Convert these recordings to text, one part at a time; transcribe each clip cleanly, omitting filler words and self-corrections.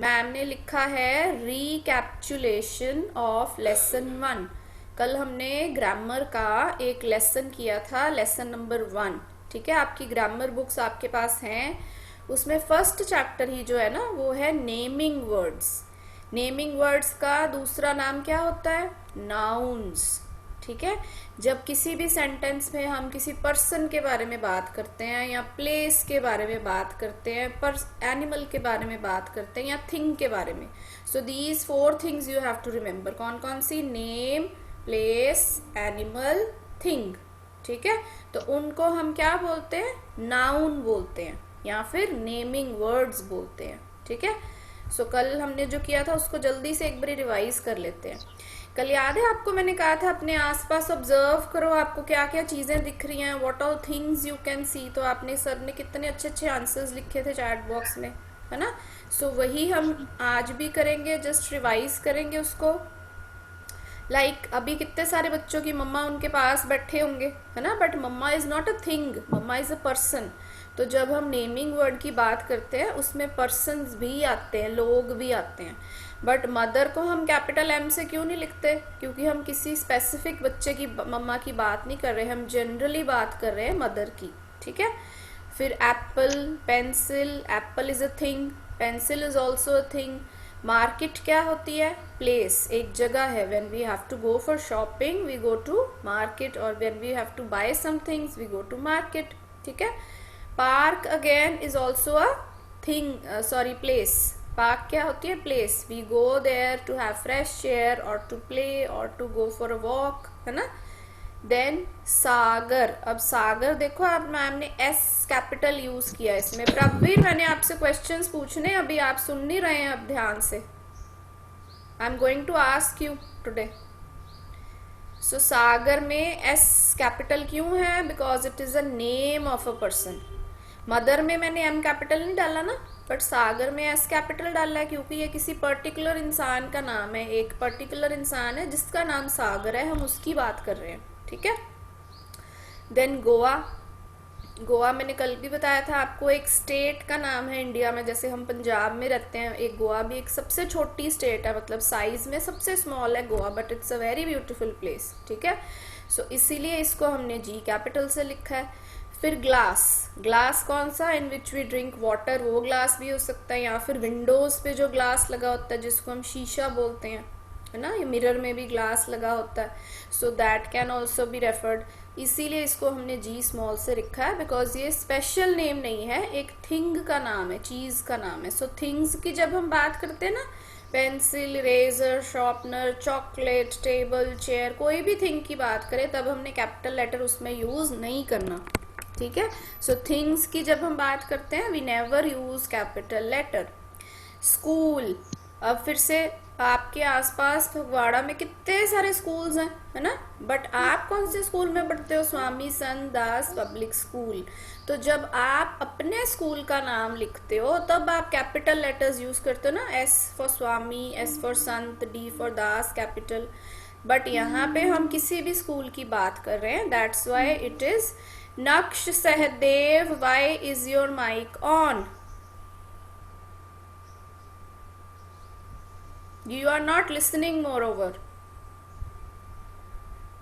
Ma'am ने लिखा है रिकैप्चुलेशन ऑफ लेसन 1। कल हमने ग्रामर का एक लेसन किया था, लेसन नंबर 1। ठीक है, आपकी ग्रामर बुक्स आपके पास हैं, उसमें फर्स्ट चैप्टर ही जो है ना वो है नेमिंग वर्ड्स। नेमिंग वर्ड्स का दूसरा नाम क्या होता है? नाउन्स। ठीक है, जब किसी भी सेंटेंस में हम किसी पर्सन के बारे में बात करते हैं या प्लेस के बारे में बात करते हैं, पर एनिमल के बारे में बात करते हैं या थिंग के बारे में, so these 4 things you have to remember. कौन कौन सी? Name, place, animal, thing. ठीक है, तो उनको हम क्या बोलते हैं? नाउन बोलते हैं या फिर नेमिंग वर्ड्स बोलते हैं। ठीक है, सो कल हमने जो किया था उसको जल्दी से एक बार रिवाइज कर लेते हैं। कल याद है आपको मैंने कहा था अपने आसपास ऑब्जर्व करो, आपको क्या क्या चीजें दिख रही हैं, what all things you can see. तो आपने सर ने कितने अच्छे अच्छे आंसर्स लिखे थे चैट बॉक्स में, है ना। सो वही हम आज भी करेंगे, जस्ट रिवाइज करेंगे उसको। अभी कितने सारे बच्चों की मम्मा उनके पास बैठे होंगे, है ना, but mama is not a thing, mama is a person. तो जब हम नेमिंग वर्ड की बात करते हैं उसमें पर्सन्स भी आते हैं, लोग भी आते हैं, बट मदर को हम कैपिटल एम से क्यों नहीं लिखते? क्योंकि हम किसी स्पेसिफिक बच्चे की मम्मा की बात नहीं कर रहे, हम जनरली बात कर रहे हैं मदर की। ठीक है, फिर apple, pencil, apple is a thing, pencil is also a thing. Market क्या होती है? प्लेस, एक जगह है। When we have to go for shopping we go to market, और when we have to buy some things we go to market. ठीक है, park again is also a thing, sorry place. Park क्या होती है? Place. We go there to have fresh air और to play और to go for a walk, है ना। Then Sagar. अब सागर देखो, आप मैम ने एस कैपिटल यूज किया इसमें। प्रवीर, मैंने आपसे क्वेश्चंस पूछने, अभी आप सुन नहीं रहे हैं, अब ध्यान से। I am going to ask you today. So Sagar में एस कैपिटल क्यों है? Because it is a name of a person. Mother में मैंने एम कैपिटल नहीं डाला ना, बट सागर में एस कैपिटल डाला है क्योंकि ये किसी पर्टिकुलर इंसान का नाम है। एक पर्टिकुलर इंसान है जिसका नाम सागर है, हम उसकी बात कर रहे हैं। ठीक है, देन गोवा। गोवा मैंने कल भी बताया था आपको, एक स्टेट का नाम है इंडिया में। जैसे हम पंजाब में रहते हैं, एक गोवा भी एक सबसे छोटी स्टेट है, मतलब साइज में सबसे स्मॉल है Goa, but it's a very beautiful place. ठीक है, सो इसीलिए इसको हमने जी कैपिटल से लिखा है। फिर ग्लास। ग्लास कौन सा? इन विच वी ड्रिंक वाटर, वो ग्लास भी हो सकता है, या फिर विंडोज पे जो ग्लास लगा होता है जिसको हम शीशा बोलते हैं, है ना। ये मिरर में भी ग्लास लगा होता है, so that can also be referred. इसीलिए इसको हमने जी स्मॉल से लिखा है, बिकॉज ये स्पेशल नेम नहीं है, एक थिंग का नाम है, चीज का नाम है। सो थिंग्स की जब हम बात करते हैं ना, pencil, eraser, sharpener, chocolate, table, chair, कोई भी थिंग की बात करें तब हमने कैपिटल लेटर उसमें यूज नहीं करना। ठीक है, सो थिंग्स की जब हम बात करते हैं we never use capital letter. School. अब फिर से आपके आसपास फगवाड़ा में कितने सारे स्कूल्स हैं, है ना, बट आप कौन से स्कूल में पढ़ते हो? स्वामी संत दास पब्लिक स्कूल। तो जब आप अपने स्कूल का नाम लिखते हो तब आप कैपिटल लेटर्स यूज करते हो ना, S for Swami, S for Sant, D for Das, capital. But यहाँ पे हम किसी भी स्कूल की बात कर रहे हैं, that's why it is Naksh Sahdev, why is your mic on? You are not listening moreover.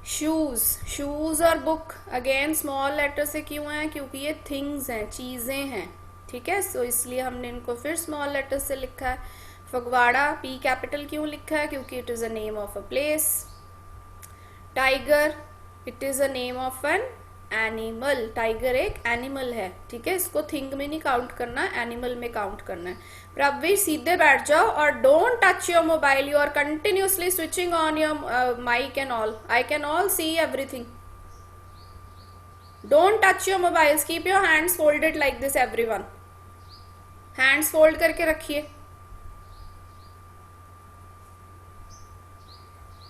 Shoes. Shoes और बुक अगेन स्मॉल लेटर से क्यों है? क्योंकि ये थिंग्स हैं, चीजें हैं। ठीक है, सो इसलिए हमने इनको फिर स्मॉल लेटर से लिखा है। फगवाड़ा पी कैपिटल क्यों लिखा है? क्योंकि it is a name of a place. Tiger, it is a name of an animal. Tiger एक एनिमल है। ठीक है, इसको थिंग में नहीं काउंट करना, एनिमल में काउंट करना है। प्रवीर सीधे बैठ जाओ और don't touch your mobile, you are continuously switching on your mic and all, I can all see everything. Don't touch your mobiles, keep your hands folded like this everyone. Hands fold करके रखिए।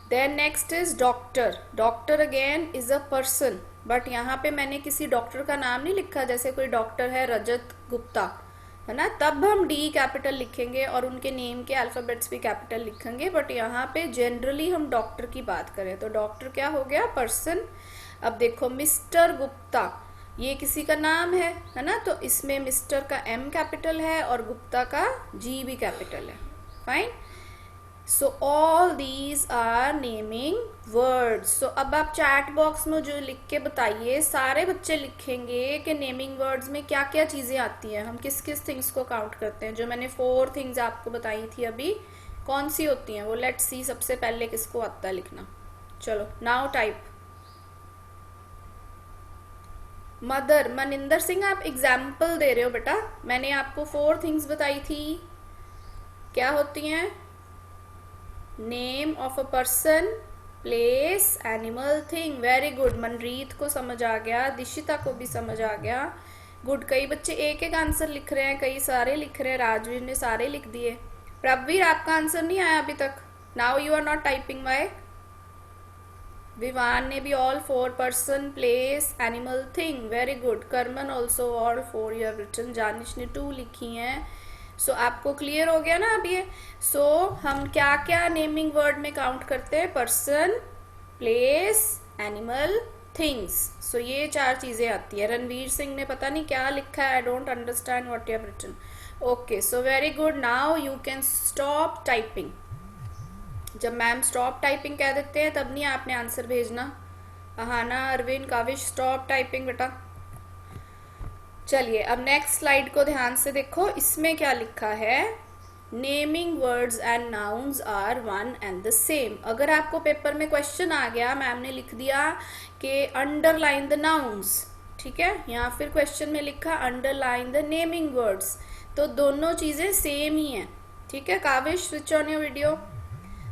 Then next is doctor. Doctor again is a person, but यहाँ पे मैंने किसी doctor का नाम नहीं लिखा। जैसे कोई डॉक्टर है रजत गुप्ता, है ना, तब हम डी कैपिटल लिखेंगे और उनके नेम के अल्फाबेट्स भी कैपिटल लिखेंगे। बट यहाँ पे जनरली हम डॉक्टर की बात करें तो डॉक्टर क्या हो गया? पर्सन। अब देखो मिस्टर गुप्ता, ये किसी का नाम है ना, तो इसमें मिस्टर का एम कैपिटल है और गुप्ता का जी भी कैपिटल है। Fine. So all these are naming words. So अब आप चैट बॉक्स में जो लिख के बताइए, सारे बच्चे लिखेंगे कि नेमिंग वर्ड्स में क्या क्या चीज़ें आती हैं, हम किस किस थिंग्स को काउंट करते हैं। जो मैंने 4 थिंग्स आपको बताई थी अभी, कौन सी होती हैं वो लेट्स सी। सबसे पहले किसको आता है लिखना, चलो now type. Mother, Maninder Singh आप एग्जाम्पल दे रहे हो बेटा, मैंने आपको 4 थिंग्स बताई थी, क्या होती हैं? Name of a person, place, animal, thing. Very good, Manreet को समझ आ गया, दिशिता को भी समझ आ गया, गुड। कई बच्चे एक एक आंसर लिख रहे हैं, कई सारे लिख रहे हैं, राजवीर ने सारे लिख दिए। प्रभवीर आपका आंसर नहीं आया अभी तक, now you are not typing why. Vivaan ने भी all 4, person, place, animal, thing, very good. Karman also all 4 you have written. Janish ने 2 लिखी हैं। सो आपको क्लियर हो गया ना अब ये। सो हम क्या क्या नेमिंग वर्ड में काउंट करते हैं? Person, place, animal, things. So ये 4 चीजें आती है। रणवीर सिंह ने पता नहीं क्या लिखा है, I don't understand what you have written. Okay, so very good, now you can stop typing. जब मैम स्टॉप टाइपिंग कह देते हैं तब नहीं आपने आंसर भेजना। अहाना, अरविंद, काविश, स्टॉप टाइपिंग बेटा। चलिए अब नेक्स्ट स्लाइड को ध्यान से देखो, इसमें क्या लिखा है? Naming words and nouns are one and the same. अगर आपको पेपर में क्वेश्चन आ गया, मैम ने लिख दिया कि अंडरलाइन द नाउन्स, ठीक है, या फिर क्वेश्चन में लिखा अंडरलाइन द नेमिंग वर्ड्स, तो दोनों चीजें सेम ही हैं, ठीक है। Kavish, switch on your video.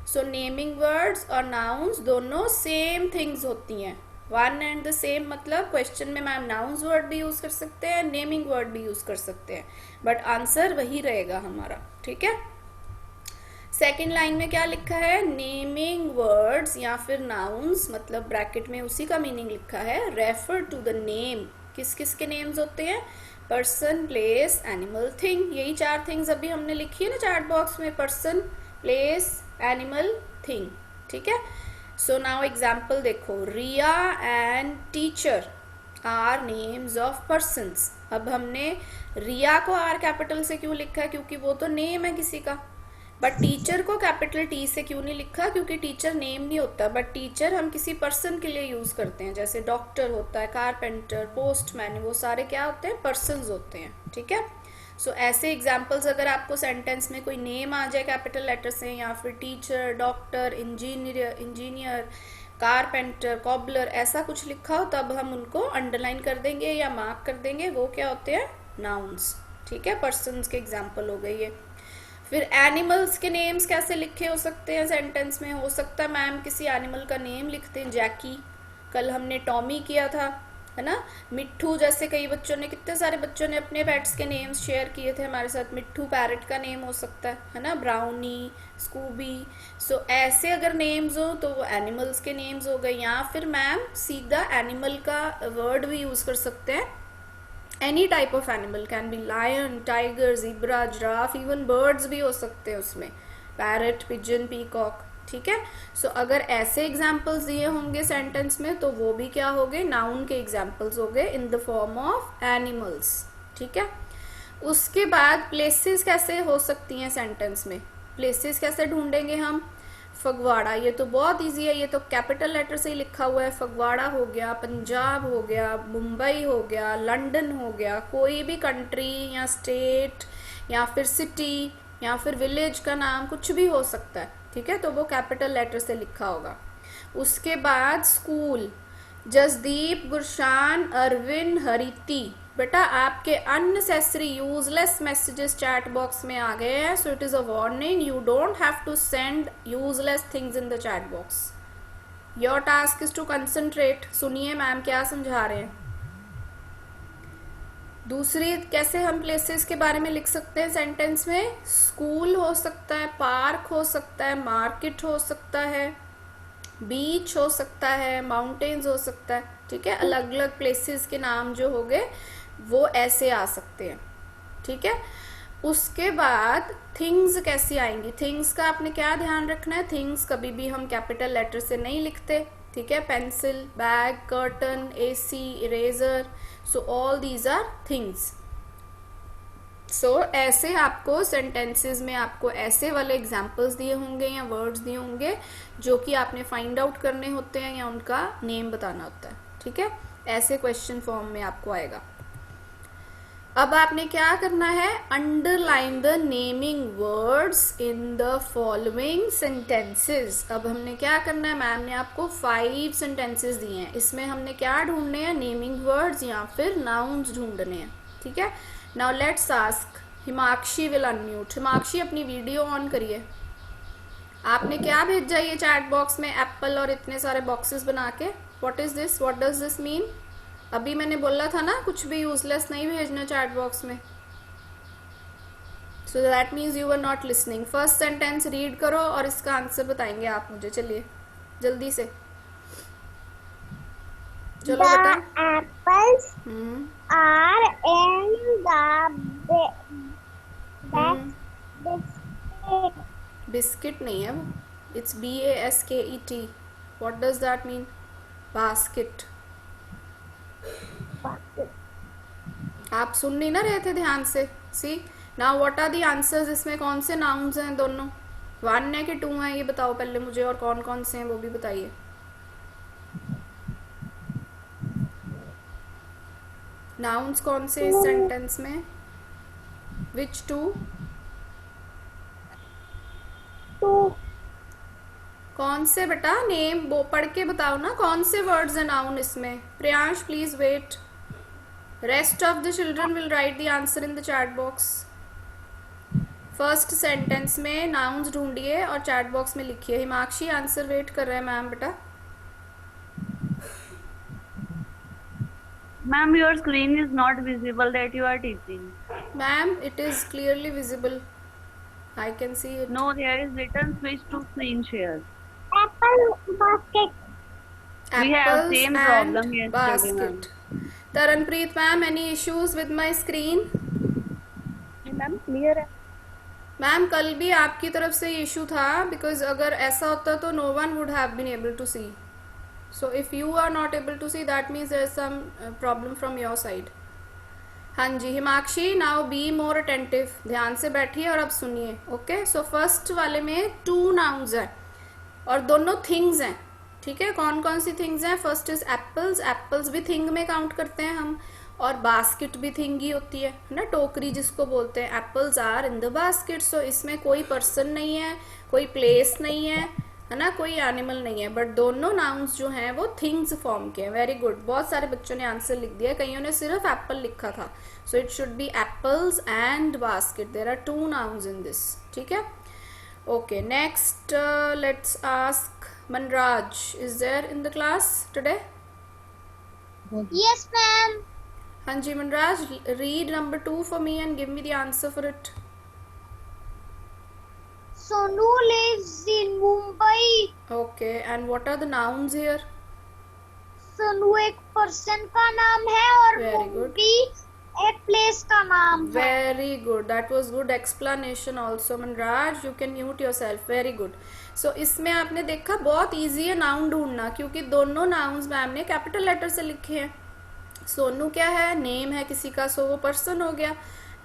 So naming words और नाउन्स दोनों सेम थिंग्स होती हैं, वन एंड द सेम। मतलब क्वेश्चन में मैम नाउन्स वर्ड भी यूज कर सकते हैं, नेमिंग वर्ड भी यूज कर सकते हैं, बट आंसर वही रहेगा हमारा, ठीक है। सेकेंड लाइन में क्या लिखा है? नेमिंग वर्ड्स या फिर नाउन्स, मतलब ब्रैकेट में उसी का मीनिंग लिखा है, रेफर टू द नेम। किस किस के नेम्स होते हैं? Person, place, animal, thing. यही 4 थिंग्स अभी हमने लिखी है ना चैट बॉक्स में, पर्सन, प्लेस, एनिमल, थिंग, ठीक है। सो नाउ एग्जाम्पल देखो, Riya and teacher are names of persons. अब हमने रिया को आर कैपिटल से क्यों लिखा है? क्योंकि वो तो नेम है किसी का। बट टीचर को कैपिटल टी से क्यों नहीं लिखा? क्योंकि टीचर नेम नहीं होता, बट टीचर हम किसी पर्सन के लिए यूज करते हैं, जैसे डॉक्टर होता है, कारपेंटर, पोस्टमैन, वो सारे क्या होते हैं? पर्सन्स होते हैं, ठीक है। सो ऐसे एग्जाम्पल्स अगर आपको सेंटेंस में कोई नेम आ जाए कैपिटल लेटर से, या फिर teacher, doctor, engineer, carpenter, cobbler, ऐसा कुछ लिखा हो, तब हम उनको अंडरलाइन कर देंगे या मार्क कर देंगे, वो क्या होते हैं? नाउन्स, ठीक है। पर्सन्स के एग्जाम्पल हो गई है। फिर एनिमल्स के नेम्स कैसे लिखे हो सकते हैं सेंटेंस में? हो सकता है मैम किसी एनिमल का नेम लिखते हैं, जैकी, कल हमने टॉमी किया था, है ना। मिट्ठू, जैसे कई बच्चों ने, कितने सारे बच्चों ने अपने पेट्स के नेम्स शेयर किए थे हमारे साथ। मिट्ठू पैरट का नेम हो सकता है ना, ब्राउनी, स्कूबी। सो ऐसे अगर नेम्स हो तो वो एनिमल्स के नेम्स हो गए। या फिर मैम सीधा एनिमल का वर्ड भी यूज कर सकते हैं, any type of animal, can be lion, tiger, zebra, giraffe, even birds भी हो सकते हैं उसमें, पैरट, पिजन, पीकॉक, ठीक है। सो अगर ऐसे एग्जाम्पल्स दिए होंगे सेंटेंस में तो वो भी क्या हो गए? नाउन के एग्जाम्पल्स हो गए इन द फॉर्म ऑफ एनिमल्स, ठीक है। उसके बाद प्लेसेस कैसे हो सकती हैं सेंटेंस में? प्लेसेस कैसे ढूंढेंगे हम? फगवाड़ा, ये तो बहुत इजी है, ये तो कैपिटल लेटर से ही लिखा हुआ है। फगवाड़ा हो गया, पंजाब हो गया, मुंबई हो गया, लंदन हो गया, कोई भी कंट्री या स्टेट या फिर सिटी या फिर विलेज का नाम कुछ भी हो सकता है, ठीक है, तो वो कैपिटल लेटर से लिखा होगा। उसके बाद स्कूल, जसदीप, गुरशान, अरविंद, हरिति। बेटा आपके unnecessary useless messages chat box में आ गए हैं, so it is a warning, you don't have to send useless things in the chat box. Your task is to concentrate. सुनिए मैम क्या समझा रहे हैं। दूसरी, कैसे हम प्लेसेस के बारे में लिख सकते हैं सेंटेंस में? स्कूल हो सकता है, पार्क हो सकता है, मार्केट हो सकता है, बीच हो सकता है, माउंटेन्स हो सकता है, ठीक है। अलग अलग प्लेसेस के नाम जो हो गए वो ऐसे आ सकते हैं, ठीक है। उसके बाद थिंग्स कैसी आएंगी? थिंग्स का आपने क्या ध्यान रखना है? थिंग्स कभी भी हम कैपिटल लेटर से नहीं लिखते, ठीक है, pencil, bag, curtain, AC, eraser, so all these are things. So ऐसे आपको सेंटेंसेस में आपको ऐसे वाले एग्जाम्पल्स दिए होंगे या वर्ड्स दिए होंगे जो कि आपने फाइंड आउट करने होते हैं या उनका नेम बताना होता है। ठीक है, ऐसे क्वेश्चन फॉर्म में आपको आएगा। अब आपने क्या करना है, underline the naming words in the following sentences. अब हमने क्या करना है, मैम ने आपको 5 सेंटेंसेस दिए हैं, इसमें हमने क्या ढूंढने हैं, नेमिंग वर्ड्स या फिर नाउन्स ढूंढने हैं। ठीक है, now let's ask, Himakshi will unmute. Himakshi अपनी वीडियो ऑन करिए। आपने क्या भेजा ये चैट बॉक्स में, एप्पल और इतने सारे बॉक्सेस बना के? What is this, what does this mean? अभी मैंने बोला था ना कुछ भी यूजलेस नहीं भेजना चैट बॉक्स में। So that means you are not listening. First sentence read करो और इसका आंसर बताएंगे आप मुझे। चलिए जल्दी से, चलो बेटा। Apples are in the biscuit नहीं है वो, it's BASKET। What does that mean? Basket. आप सुन नहीं ना रहे थे ध्यान से? See now what are the answers, इसमें कौन से नाउन्स हैं दोनों? 1 है कि 2 है ये बताओ पहले मुझे, और कौन कौन से हैं वो भी बताइए। नाउन्स कौन से इस सेंटेंस में? विच 2? कौन से बेटा? नेम वो पढ़ के बताओ ना, कौन से वर्ड्स हैं नाउन इसमें? Priyansh please wait, rest of the children will write the answer in the chat box. First sentence में नाउन्स ढूंढिए और चैट बॉक्स में लिखिए। हिमाक्षी आंसर वेट कर रहे हैं मैम बेटा। Ma'am, your screen is not visible that you are teaching. Ma'am, it is clearly visible. I can see it. No, there is written switch to screen share. apple basket. We have Apples same and problem yesterday, ma'am. basket. Taranpreet ma'am, any issues with my screen? Ma'am clear है। Ma'am कल भी आपकी तरफ से issue था, because अगर ऐसा होता तो no one would have been able to see. So if you are not able to see that means there is some problem from your side. हाँ जी Himakshi, now be more attentive, ध्यान से बैठिए और अब सुनिए। ओके, सो फर्स्ट वाले में 2 नाउन्स हैं और दोनों थिंग्स हैं। ठीक है, कौन कौन सी थिंग्स हैं? फर्स्ट इज एप्पल्स, एप्पल्स भी थिंग में काउंट करते हैं हम, और बास्केट भी थिंग ही होती है ना, टोकरी जिसको बोलते हैं। Apples are in the basket, so इसमें कोई पर्सन नहीं है, कोई प्लेस नहीं है ना, कोई एनिमल नहीं है, बट दोनों नाउन्स जो हैं वो थिंग्स फॉर्म के हैं। वेरी गुड, बहुत सारे बच्चों ने आंसर लिख दिया, कईयों ने सिर्फ एप्पल लिखा था। So it should be apples and basket, there are 2 nouns in this. ठीक है, okay next let's ask Manraj, is there in the class today? Yes, ma'am. हाँ जी Manraj, read number 2 for me and give me the answer for it. Sonu lives in Mumbai. Okay, and what are the nouns here? Sonu एक person का नाम है और Very good. Mumbai एक place का नाम है। Very good, that was good explanation also Manraj, you can mute yourself. Very good. So इसमें आपने देखा बहुत easy है नाउन ढूंढना, क्योंकि दोनों नाउन्स मैम ने कैपिटल लेटर से लिखे हैं। सोनू क्या है? नेम है किसी का, सो वो पर्सन हो गया।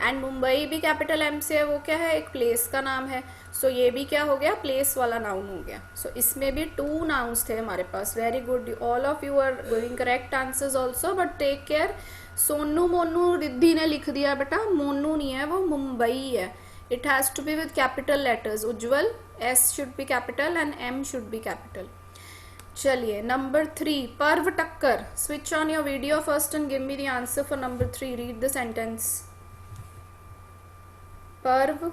एंड मुंबई भी कैपिटल M से है, वो क्या है? एक प्लेस का नाम है, सो ये भी क्या हो गया? प्लेस वाला नाउन हो गया। सो इसमें भी 2 नाउन्स थे हमारे पास। Very good, all of you are giving correct answers also, but take care, Sonu Monu Riddhi ने लिख दिया बेटा, मोनू नहीं है वो, मुंबई है। It has to be with capital letters. Ujjwal, S should be capital and M should be capital. चलिए number 3, Parv Takkar. Switch on your video first and give me the answer for number 3। Read the sentence. Parv.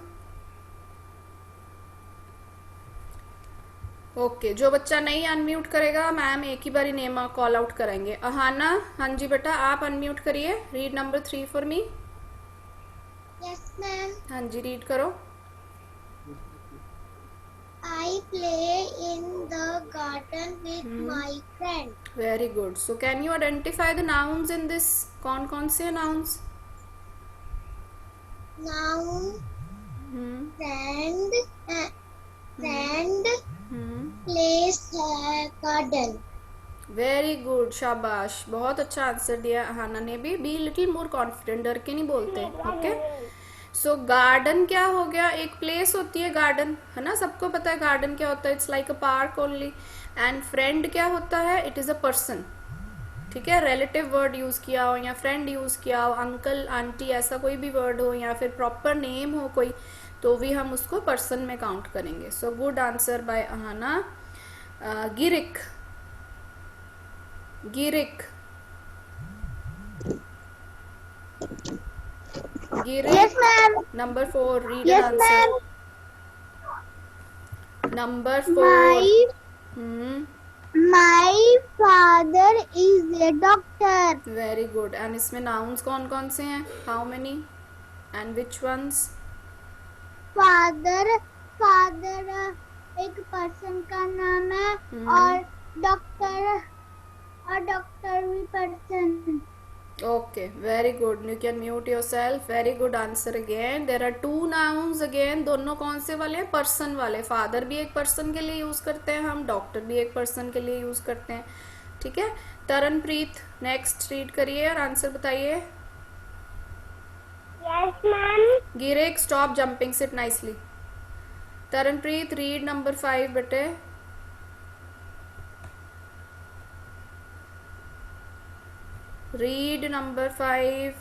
Okay, जो बच्चा नहीं unmute करेगा ma'am एक ही बारी name call out करेंगे। अहाना, हाँ जी बेटा आप अनम्यूट करिए। Read number 3 for me. Yes ma'am. हाँ जी रीड करो। I play in the garden with my friend. Very good, so can you identify the nouns in this? कौन कौन से nouns? Noun, friend, place, garden. Very good, शाबाश, बहुत अच्छा answer दिया अहाना ने भी। बी लिटिल मोर कॉन्फिडेंट, डर के नहीं बोलते। ओके, सो गार्डन क्या हो गया? एक प्लेस होती है गार्डन, है ना, सबको पता है गार्डन क्या होता है, it's like a park only. And friend क्या होता है? It is a person. ठीक है, रिलेटिव वर्ड यूज़ किया हो या फ्रेंड यूज़ किया हो, अंकल आंटी ऐसा कोई भी वर्ड हो या फिर प्रॉपर नेम हो कोई, तो भी हम उसको पर्सन में काउंट करेंगे। So good answer by Ahana. Girik, Girik, Girik. Yes, ma'am. Number 4, read Yes, an ma'am. answer. Number 4. My Hmm. my father is a doctor. Very good. And इसमें nouns कौन कौन से हैं? How many? And which ones? Father father एक person का नाम है और डॉक्टर भी person. Okay, very good. You can mute yourself. Very good answer again. There are two nouns again. दोनों कौन से वाले हैं? पर्सन वाले। फादर भी एक पर्सन के लिए यूज करते हैं हम, डॉक्टर भी एक पर्सन के लिए यूज करते हैं। ठीक है, तरनप्रीत नेक्स्ट रीड करिए और आंसर बताइए। Yes, ma'am. Girik stop jumping, sit nicely. Taranpreet read number 5 बेटे। Read number 5।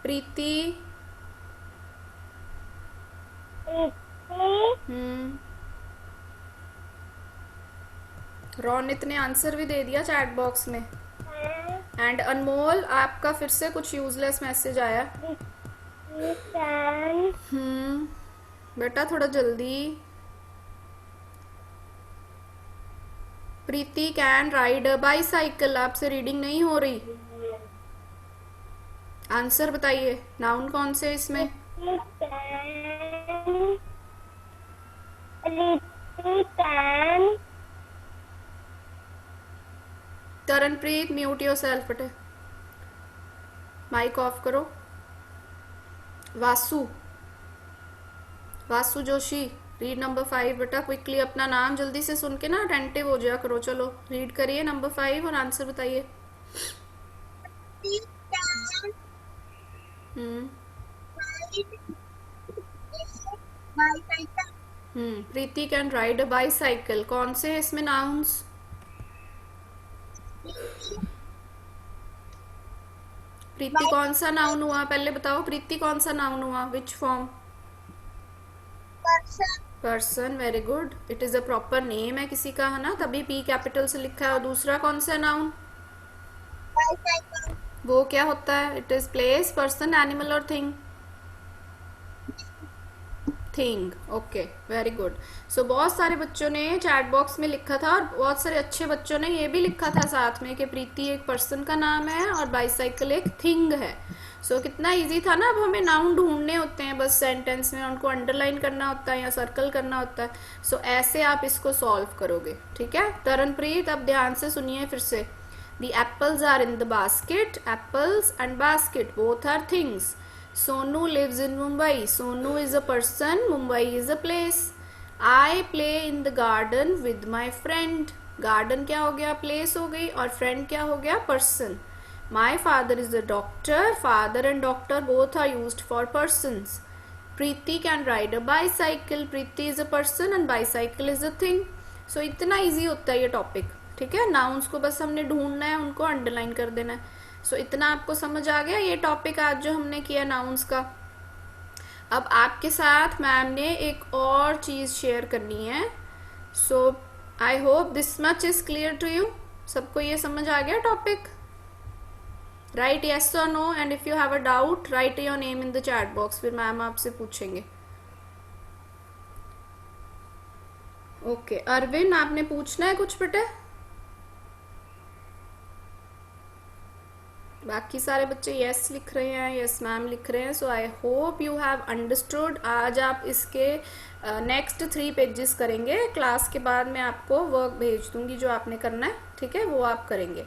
प्रीति। रोनित ने आंसर भी दे दिया चैट बॉक्स में। एंड अनमोल, आपका फिर से कुछ यूजलेस मैसेज आया। बेटा थोड़ा जल्दी। प्रीति कैन राइड अ बाईसाइकिल, आपसे रीडिंग नहीं हो रही। आंसर बताइए, नाउन कौन से इसमें? तरनप्रीत म्यूट योरसेल्फ बेटे, माइक ऑफ करो। वासु, वासु जोशी, रीड नंबर 5 बेटा। क्विकली अपना नाम जल्दी से सुन के ना अटेंटिव हो जाया करो। चलो रीड करिए नंबर 5 और आंसर बताइए। प्रीति कैन राइड अ बाईसाइकिल, कौन से है इसमें नाउन्स? प्रीति कौन सा नाउन हुआ पहले बताओ। प्रीति कौन सा नाउन हुआ? Which form? Person. Very good, it is a proper name है किसी का, है ना, तभी पी कैपिटल से लिखा है। और दूसरा कौन सा नाउन? वो क्या होता है? It is place, person, animal और thing? Thing. Okay, very good. So बहुत सारे बच्चों ने चैट बॉक्स में लिखा था और बहुत सारे अच्छे बच्चों ने ये भी लिखा था साथ में कि प्रीति एक पर्सन का नाम है और बाईसाइकिल एक थिंग है। सो कितना इजी था ना। अब हमें नाउन ढूंढने होते हैं बस सेंटेंस में, उनको अंडरलाइन करना होता है या सर्कल करना होता है। सो ऐसे आप इसको सॉल्व करोगे। ठीक है तरनप्रीत, अब ध्यान से सुनिए फिर से। The apples are in the basket. Apples and basket both are things. Sonu lives in Mumbai. Sonu is a person. Mumbai is a place. I play in the garden with my friend. Garden क्या हो गया? Place हो गई। और friend क्या हो गया? Person. My father is a doctor. Father and doctor both are used for persons. Preeti can ride a bicycle. Preeti is a person and bicycle is a thing. So इतना easy होता है ये topic. ठीक है, nouns को बस हमने ढूंढना है, उनको अंडरलाइन कर देना है। सो इतना आपको समझ आ गया ये टॉपिक आज जो हमने किया नाउन्स का। अब आपके साथ मैम ने एक और चीज़ शेयर करनी है। So I hope this much is clear to you. सबको ये समझ आ गया टॉपिक? राइट यस और no, and if you have a doubt write your name in the chat box, फिर मैम आपसे पूछेंगे। ओके अरविंद, आपने पूछना है कुछ बेटे? बाकी सारे बच्चे यस लिख रहे हैं, यस मैम लिख रहे हैं। So I hope you have understood. आज आप इसके नेक्स्ट 3 पेजेस करेंगे। क्लास के बाद मैं आपको वर्क भेज दूंगी जो आपने करना है। ठीक है, वो आप करेंगे।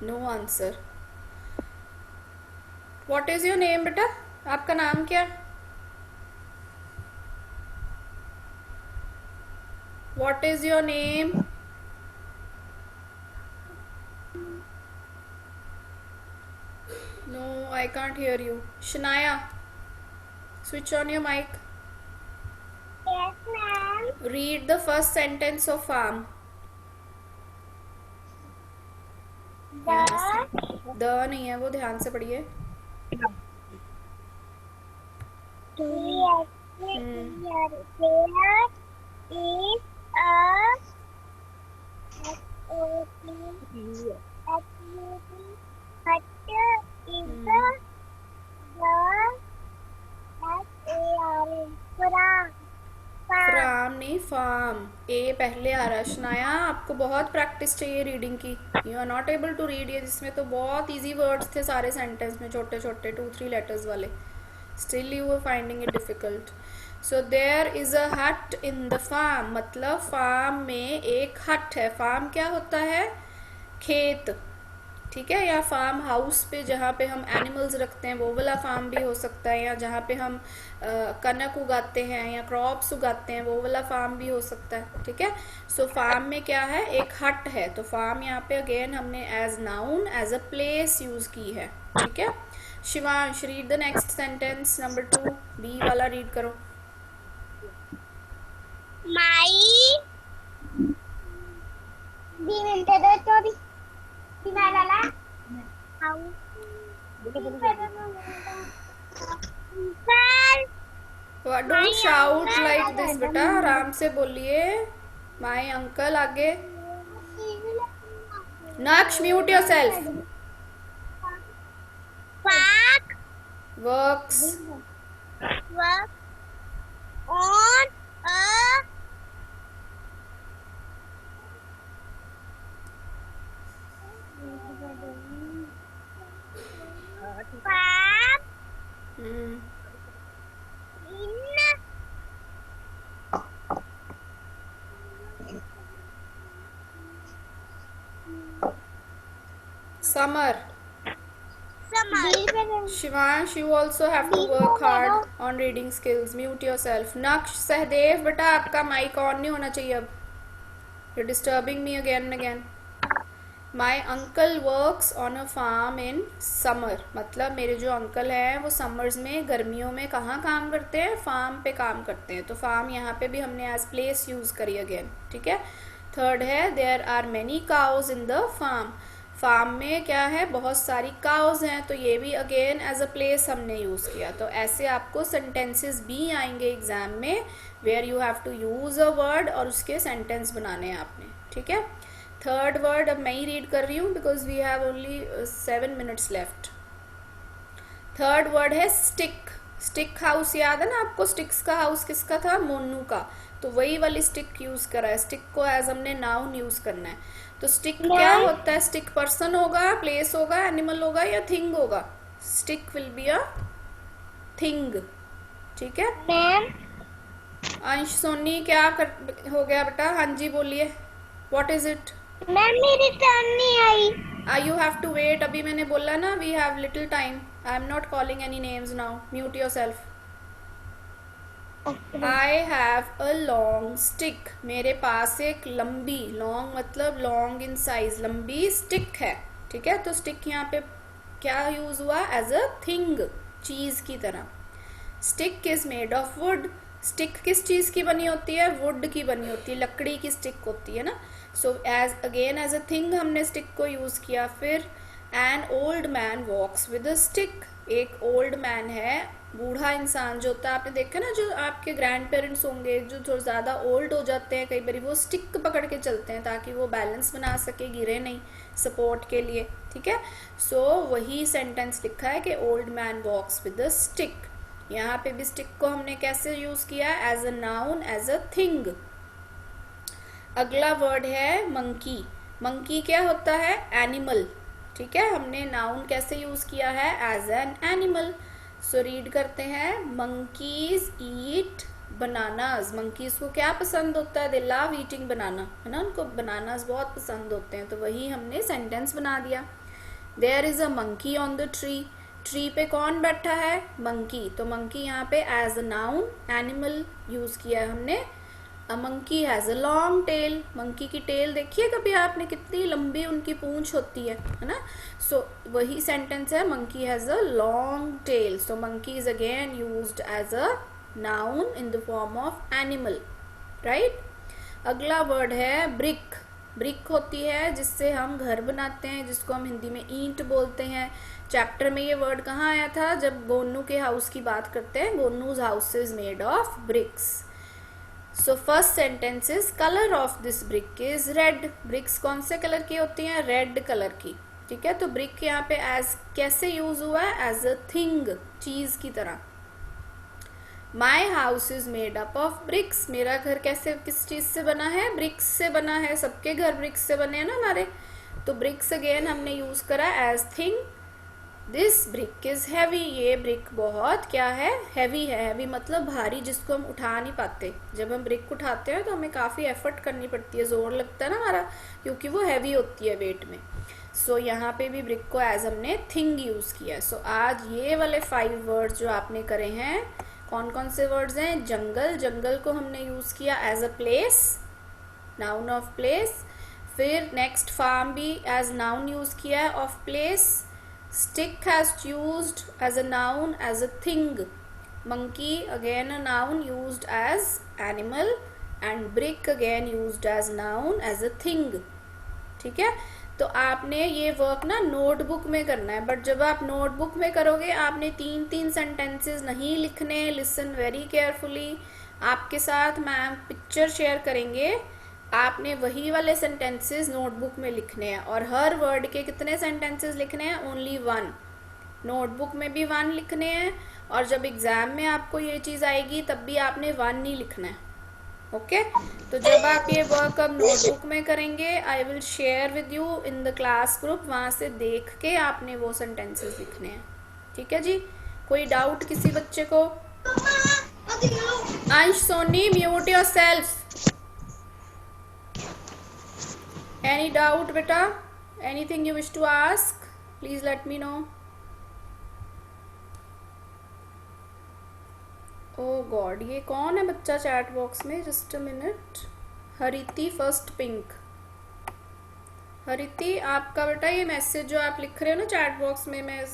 No answer. What is your name बेटा, आपका नाम क्या? What is your name? No, I can't hear you. Shanaya, switch on your mic. Yes, ma'am. Read the first sentence of farm. The नहीं है वो, ध्यान से पढ़िए। फ्राम नहीं, फार्म। ए पहले आ रहा है। शनाया, आपको बहुत प्रैक्टिस चाहिए रीडिंग की। You are not able to read. ये जिसमें तो बहुत इजी वर्ड्स थे सारे सेंटेंस में, छोटे छोटे 2-3 लेटर्स वाले। Still you are finding it difficult. So there is a hut in the farm, मतलब फार्म में एक हट है। फार्म क्या होता है? खेत, ठीक है, या फार्म हाउस पे जहाँ पे हम एनिमल्स रखते हैं वो वाला फार्म भी हो सकता है, या जहाँ पे हम कनक उगाते हैं या क्रॉप्स उगाते हैं वो वाला फार्म भी हो सकता है, ठीक है। सो फार्म में क्या है? एक हट है। तो फार्म यहाँ पे अगेन हमने as noun, as a place use की है, ठीक है। Shivansh, read the next sentence number 2, B वाला रीड करो। डोंट शाउट लाइक दिस बेटा, आराम से बोलिए। माय अंकल आगे। Naksh, mute yourself. Works on a farm in summer. summer. Shivansh, you also have to work hard on reading skills. Mute yourself. नक्श, सहदेव बेटा आपका माइक ऑन नहीं होना चाहिए अब। You're disturbing me again and again. My uncle works on a farm in summer. मतलब मेरे जो अंकल हैं वो समर्स में, गर्मियों में कहाँ काम करते हैं? फार्म पे काम करते हैं। तो फार्म यहाँ पे भी हमने एज प्लेस यूज करी अगेन, ठीक है। थर्ड है there are many cows in the farm. Farm में क्या है? बहुत सारी काउज हैं, तो ये भी अगेन एज अ प्लेस हमने यूज़ किया। तो ऐसे आपको सेंटेंसेस भी आएंगे एग्जाम में, where you have to use a word और उसके सेंटेंस बनाने हैं आपने, ठीक है। थर्ड वर्ड अब मैं ही रीड कर रही हूँ because we have only 7 minutes left. Third word है स्टिक। स्टिक हाउस याद है ना आपको? स्टिक्स का हाउस किसका था? मोनू का। तो वही वाली स्टिक यूज करा है। स्टिक को एज हमने नाउन यूज करना है। तो स्टिक क्या होता है? स्टिक पर्सन होगा, प्लेस होगा, एनिमल होगा या थिंग होगा? Stick will be a thing, ठीक है। मैम, अंश, सोनी क्या हो गया बेटा? हाँ जी बोलिए, व्हाट इज इट? मैम मेरी टर्न नहीं आई। You have to wait. अभी मैंने बोला ना, we have little time. I am not calling any names now. Mute yourself. I have a long stick. मेरे पास एक लंबी, लॉन्ग मतलब लॉन्ग इन साइज, लंबी स्टिक है, ठीक है। तो स्टिक यहाँ पे क्या यूज हुआ? एज अ थिंग, चीज की तरह। Stick is made of would. Stick किस चीज की बनी होती है? वुड की बनी होती है, लकड़ी की स्टिक होती है ना। So as again as a thing हमने स्टिक को यूज किया। फिर an old man walks with a stick. एक ओल्ड मैन है, बूढ़ा इंसान जो होता है, आपने देखा ना, जो आपके ग्रैंड पेरेंट्स होंगे जो थोड़ा ज़्यादा ओल्ड हो जाते हैं, कई बार वो स्टिक पकड़ के चलते हैं ताकि वो बैलेंस बना सके, गिरे नहीं, सपोर्ट के लिए, ठीक है। सो वही सेंटेंस लिखा है कि old man walks with a stick. यहाँ पे भी स्टिक को हमने कैसे यूज किया? As a noun, as a thing. अगला वर्ड है मंकी। मंकी क्या होता है? एनिमल, ठीक है। हमने नाउन कैसे यूज किया है? As an animal. So read करते हैं। मंकीज ईट बनानाज। मंकीज को क्या पसंद होता है? दे लव ईटिंग बनाना, है ना, उनको बनानाज बहुत पसंद होते हैं। तो वही हमने सेंटेंस बना दिया। There is a monkey on the tree, tree पे कौन बैठा है? मंकी। तो मंकी यहाँ पे as a noun animal use किया है हमने। A monkey has a long tail, monkey की टेल देखिए कभी आपने, कितनी लंबी उनकी पूंछ होती है ना। सो वही सेंटेंस है, monkey has a long tail. So monkey is again used as a noun in the form of animal, right. अगला वर्ड है ब्रिक। ब्रिक होती है जिससे हम घर बनाते हैं, जिसको हम हिंदी में ईंट बोलते हैं। चैप्टर में ये वर्ड कहाँ आया था? जब गोनू के हाउस की बात करते हैं, Gonu's house is made of bricks. So first sentence is colour of this brick is red. Bricks कौन से कलर की होती हैं? रेड कलर की, ठीक है। तो ब्रिक यहाँ पे एज कैसे यूज हुआ है? एज अ थिंग, चीज की तरह। My house is made up of BRICS, मेरा घर कैसे, किस चीज से बना है? ब्रिक्स से बना है। सबके घर ब्रिक्स से बने हैं ना हमारे। तो ब्रिक्स अगेन हमने यूज करा as thing. This brick is heavy, ये ब्रिक बहुत क्या है? हैवी है। हैवी मतलब भारी, जिसको हम उठा नहीं पाते। जब हम ब्रिक उठाते हैं तो हमें काफी एफर्ट करनी पड़ती है, जोर लगता है ना हमारा, क्योंकि वो हैवी होती है वेट में। सो यहाँ पे भी ब्रिक को एज हमने थिंग यूज किया। सो आज ये वाले 5 वर्ड्स जो आपने करे हैं, कौन कौन से वर्ड्स हैं? जंगल, जंगल को हमने यूज किया as a place, noun of place. फिर नेक्स्ट फार्म भी एज नाउन यूज किया है of place. Stick has used as a noun as a thing. Monkey again a noun used as animal, and brick again used as noun as a thing, ठीक है। तो आपने ये work ना notebook में करना है, बट जब आप नोटबुक में करोगे आपने 3-3 सेंटेंसेस नहीं लिखने। Listen very carefully. आपके साथ मैम पिक्चर शेयर करेंगे, आपने वही वाले सेंटेंसेस नोटबुक में लिखने हैं। और हर वर्ड के कितने सेंटेंसेस लिखने हैं? ओनली 1। नोटबुक में भी 1 लिखने हैं, और जब एग्जाम में आपको ये चीज़ आएगी तब भी आपने 1 नहीं लिखना है, ओके। तो जब आप ये वर्क अब नोटबुक में करेंगे, I will share with you in the class group, वहाँ से देख के आपने वो सेंटेंसेस लिखने हैं, ठीक है जी। कोई डाउट किसी बच्चे को? Ansh, Soni, mute yourself. Any doubt बेटा? Anything you wish to ask, please let me know. Oh God, ये कौन है बच्चा चैट बॉक्स में? Just a minute. Hariti first pink. Hariti, आपका बेटा ये मैसेज जो आप लिख रहे हो ना चैट बॉक्स में, मैं